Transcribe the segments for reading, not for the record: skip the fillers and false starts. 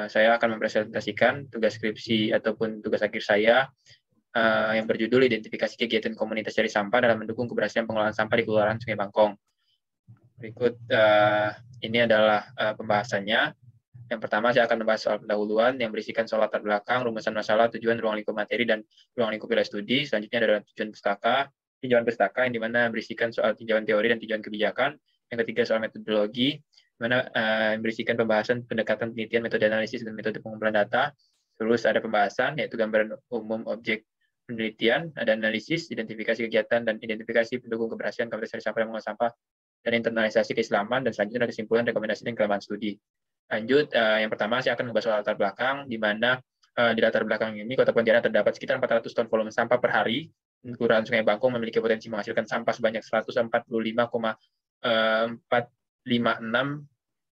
saya akan mempresentasikan tugas skripsi ataupun tugas akhir saya yang berjudul Identifikasi Kegiatan Komunitas Cari Sampah dalam mendukung keberhasilan pengelolaan sampah di Kelurahan Sungai Bangkong. Berikut ini adalah pembahasannya. Yang pertama, saya akan membahas soal pendahuluan yang berisikan soal latar belakang, rumusan masalah, tujuan, ruang lingkup materi, dan ruang lingkup wilayah studi. Selanjutnya adalah tinjauan pustaka yang dimana berisikan soal tinjauan teori dan tinjauan kebijakan. Yang ketiga, soal metodologi, dimana berisikan pembahasan pendekatan penelitian, metode analisis, dan metode pengumpulan data. Terus ada pembahasan, yaitu gambaran umum objek penelitian, ada analisis, identifikasi kegiatan, dan identifikasi pendukung keberhasilan komunitas cari sampah dan mengolah sampah, dan internalisasi keislaman, dan selanjutnya ada kesimpulan, rekomendasi, dan kelemahan studi. Lanjut, yang pertama saya akan membahas soal latar belakang, di mana di latar belakang ini Kota Pontianak terdapat sekitar 400 ton volume sampah per hari. Kelurahan Sungai Bangkong memiliki potensi menghasilkan sampah sebanyak 145,456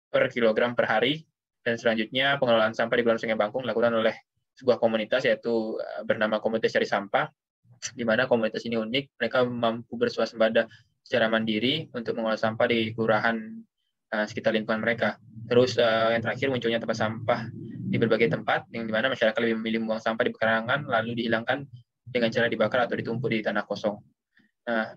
per kilogram per hari. Dan selanjutnya pengelolaan sampah di Kelurahan Sungai Bangkong dilakukan oleh sebuah komunitas, yaitu bernama Komunitas Cari Sampah, di mana komunitas ini unik, mereka mampu bersuasembada secara mandiri untuk mengolah sampah di kelurahan sekitar lingkungan mereka. Terus yang terakhir, munculnya tempat sampah di berbagai tempat, yang dimana masyarakat lebih memilih membuang sampah di pekarangan, lalu dihilangkan dengan cara dibakar atau ditumpuk di tanah kosong. Nah,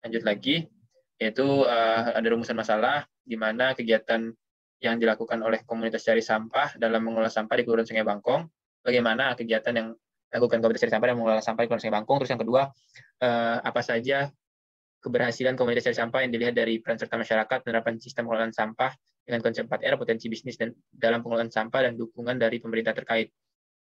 lanjut lagi, yaitu ada rumusan masalah, di mana kegiatan yang dilakukan oleh komunitas cari sampah dalam mengelola sampah di Kelurahan Sungai Bangkong, bagaimana kegiatan yang dilakukan komunitas cari sampah dan mengelola sampah di Kelurahan Sungai Bangkong. Terus yang kedua, apa saja keberhasilan komunitas cari sampah yang dilihat dari peran serta masyarakat, penerapan sistem pengelolaan sampah dengan konsep 4R, potensi bisnis dan dalam pengelolaan sampah, dan dukungan dari pemerintah terkait.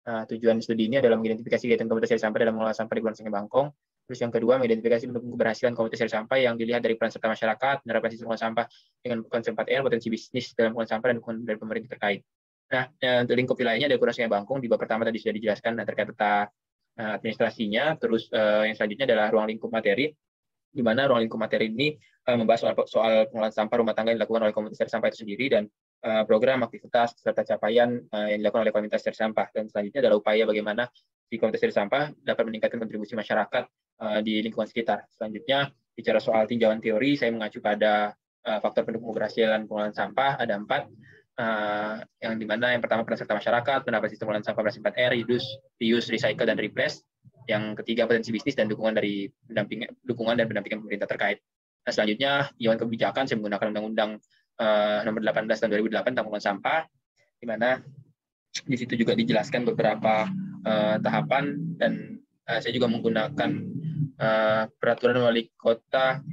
Tujuan studi ini adalah mengidentifikasi kegiatan komunitas cari sampah dalam mengelola sampah di Kelurahan Sungai Bangkong. Terus yang kedua, mengidentifikasi mendukung keberhasilan komunitas cari sampah yang dilihat dari peran serta masyarakat, penerapan sistem pengelolaan sampah dengan konsep 4R, potensi bisnis dalam pengelolaan sampah, dan dukungan dari pemerintah terkait. Nah, untuk lingkup wilayahnya dari Kelurahan Sungai Bangkong, di bab pertama tadi sudah dijelaskan terkait tata administrasinya. Terus yang selanjutnya adalah ruang lingkup materi, di mana ruang lingkup materi ini membahas soal pengelolaan sampah rumah tangga yang dilakukan oleh komunitas cari sampah itu sendiri, dan program, aktivitas, serta capaian yang dilakukan oleh komunitas cari sampah. Dan selanjutnya adalah upaya bagaimana si komunitas cari sampah dapat meningkatkan kontribusi masyarakat di lingkungan sekitar. Selanjutnya, bicara soal tinjauan teori, saya mengacu pada faktor pendukung keberhasilan pengelolaan sampah, ada 4, yang dimana yang pertama peran serta masyarakat, penerapan sistem pengelolaan sampah berbasis 4R, reuse, recycle, dan replace. Yang ketiga, potensi bisnis dan dukungan dan pendampingan pemerintah terkait. Nah, selanjutnya, tinjauan kebijakan, saya menggunakan Undang-Undang Nomor 18 Tahun 2008 tentang pengelolaan sampah, di mana di situ juga dijelaskan beberapa tahapan, dan saya juga menggunakan Peraturan Wali Kota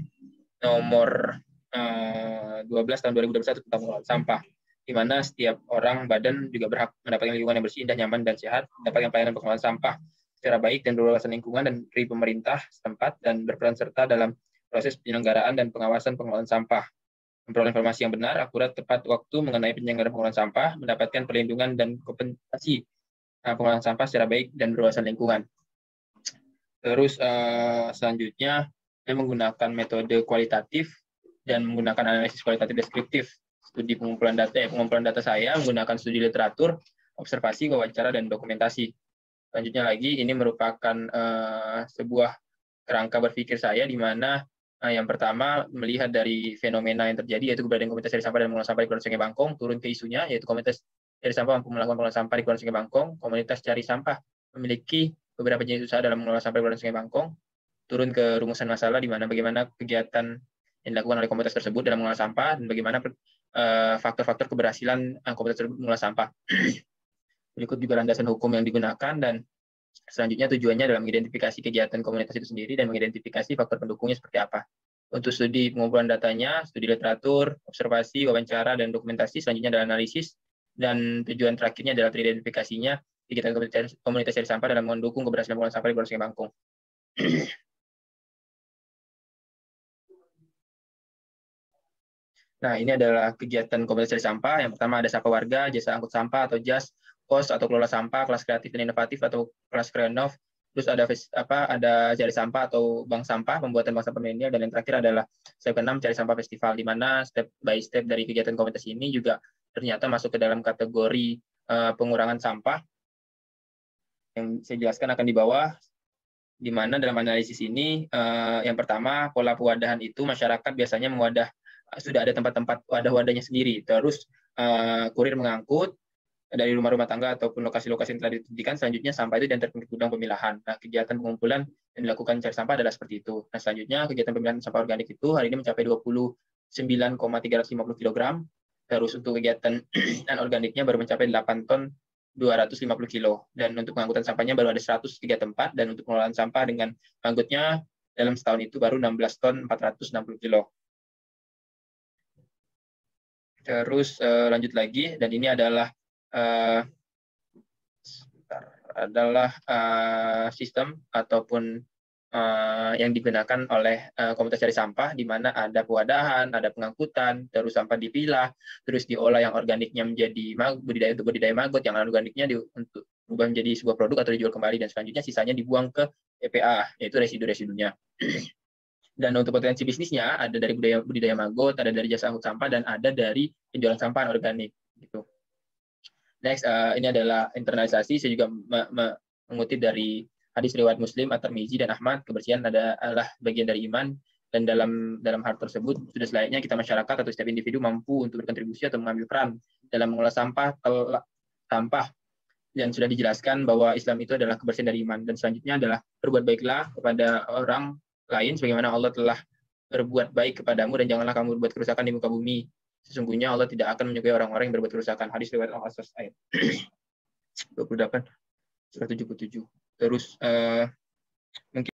Nomor 12 Tahun 2021 tentang pengelolaan sampah, di mana setiap orang, badan juga berhak mendapatkan lingkungan yang bersih, indah, nyaman, dan sehat, mendapatkan pelayanan pengelolaan sampah secara baik dan berwawasan lingkungan dan dari pemerintah setempat, dan berperan serta dalam proses penyelenggaraan dan pengawasan pengelolaan sampah, memperoleh informasi yang benar, akurat, tepat waktu mengenai penyelenggaraan pengelolaan sampah, mendapatkan perlindungan dan kompensasi pengelolaan sampah secara baik dan berwawasan lingkungan. Terus selanjutnya, saya menggunakan metode kualitatif dan menggunakan analisis kualitatif deskriptif. Studi pengumpulan data saya menggunakan studi literatur, observasi, wawancara, dan dokumentasi. Selanjutnya lagi, ini merupakan sebuah kerangka berpikir saya, di mana yang pertama melihat dari fenomena yang terjadi, yaitu keberadaan komunitas cari sampah dan mengelola sampah di Kelurahan Sungai Bangkong, turun ke isunya, yaitu komunitas cari sampah mampu melakukan pengelolaan sampah di Kelurahan Sungai Bangkong. Komunitas cari sampah memiliki beberapa jenis usaha dalam mengelola sampah di Kelurahan Sungai Bangkong. Turun ke rumusan masalah, di mana bagaimana kegiatan yang dilakukan oleh komunitas tersebut dalam mengelola sampah, dan bagaimana faktor-faktor keberhasilan komunitas tersebut mengelola sampah. Berikut juga landasan hukum yang digunakan, dan selanjutnya tujuannya adalah mengidentifikasi kegiatan komunitas itu sendiri dan mengidentifikasi faktor pendukungnya seperti apa. Untuk studi pengumpulan datanya, studi literatur, observasi, wawancara, dan dokumentasi. Selanjutnya adalah analisis, dan tujuan terakhirnya adalah teridentifikasinya kegiatan komunitas cari sampah dalam mendukung keberhasilan pengelolaan sampah di Kelurahan Sungai Bangkong. Nah, ini adalah kegiatan komunitas cari sampah. Yang pertama ada Sapa Warga, Jasa Angkut Sampah atau JAS, KOS atau Kelola Sampah, Kelas Kreatif dan Inovatif atau Kelas Kreanov. Terus ada Cari Sampah atau Bank Sampah, pembuatan bank sampah milenial, dan yang terakhir adalah step ke-6 Cari Sampah Festival, di mana step by step dari kegiatan komunitas ini juga ternyata masuk ke dalam kategori pengurangan sampah. Yang saya jelaskan akan di bawah, di mana dalam analisis ini yang pertama, pola pewadahan itu masyarakat biasanya sudah ada tempat-tempat wadah-wadahnya sendiri. Terus kurir mengangkut, dari rumah-rumah tangga ataupun lokasi-lokasi yang telah ditentukan. Selanjutnya sampah itu diantar ke gudang pemilahan. Nah, kegiatan pengumpulan yang dilakukan cari sampah adalah seperti itu. Nah, selanjutnya kegiatan pemilahan sampah organik itu hari ini mencapai 29,350 kg. Terus untuk kegiatan anorganiknya baru mencapai 8 ton 250 kilo. Dan untuk pengangkutan sampahnya baru ada 103 tempat. Dan untuk pengelolaan sampah dengan pengangkutnya dalam setahun itu baru 16 ton 460 kilo. Terus lanjut lagi, dan ini adalah sistem ataupun yang digunakan oleh komunitas cari sampah, di mana ada pewadahan, ada pengangkutan, terus sampah dipilah, terus diolah yang organiknya menjadi budidaya maggot, yang anorganiknya untuk berubah menjadi sebuah produk atau dijual kembali, dan selanjutnya sisanya dibuang ke TPA, yaitu residu-residunya. Dan untuk potensi bisnisnya ada dari budidaya maggot, ada dari jasa angkut sampah, dan ada dari penjualan sampah organik. Gitu. Next, ini adalah internalisasi. Saya juga mengutip dari hadis riwayat Muslim, At-Tirmizi dan Ahmad. Kebersihan adalah bagian dari iman, dan dalam hal tersebut sudah selayaknya kita masyarakat atau setiap individu mampu untuk berkontribusi atau mengambil peran dalam mengolah sampah. Dan sudah dijelaskan bahwa Islam itu adalah kebersihan dari iman. Dan selanjutnya adalah berbuat baiklah kepada orang lain sebagaimana Allah telah berbuat baik kepadamu, dan janganlah kamu berbuat kerusakan di muka bumi. Sesungguhnya Allah tidak akan menyukai orang-orang yang berbuat kerusakan. Hadis riwayat Al-Qasas ayat 28 surah 77. Terus mungkin